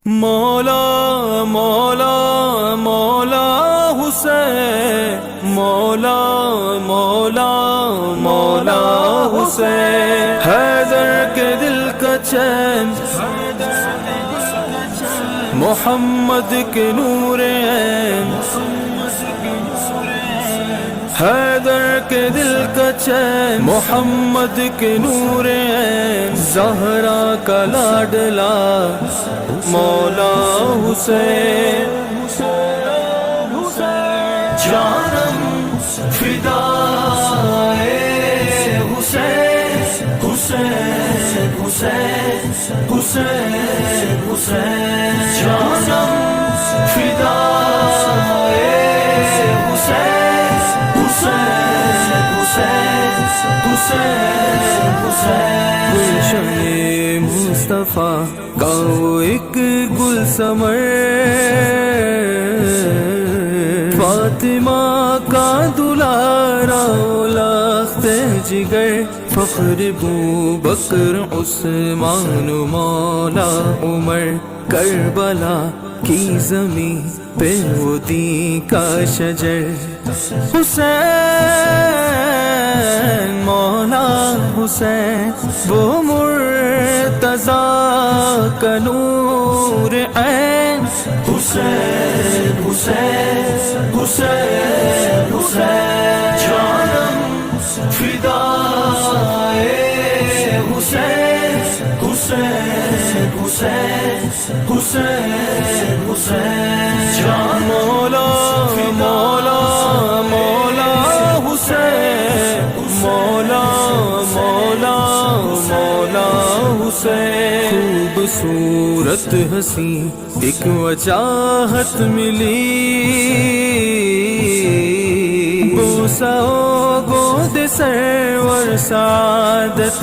مولا مولا مولا حسین، مولا مولا مولا حسین، حیدر کے دل کا چین، محمد کے نور عین، حیدر کے دل کا چین، محمد کے نور عین، زہرا کا لاڈلا مولا حسین، جانم فدائے حسین، حسین حسین حسین حسین، جانم فدائے حسین، حسین حسین حسین حسین، گلشن مصطفیٰ کا وہ ایک گل ثمر، فاطمہ کا دلارا لخت جگر، فخر ابو بکر عثمان مولا عمر، کربلا کی زمین پہ وہ دین کا شجر، حسین مولا حسین، وہ مرتضی کا نور عین، حسین حسین حسین حسین، جانم فدائے حسین، حسین حسین حسین حسین، جان مولا مولا مولا حسین، مولا مولا مولا حسین، خوبصورت حسین ایک وجاہت ملی، بوسہ و گود سرور سعادت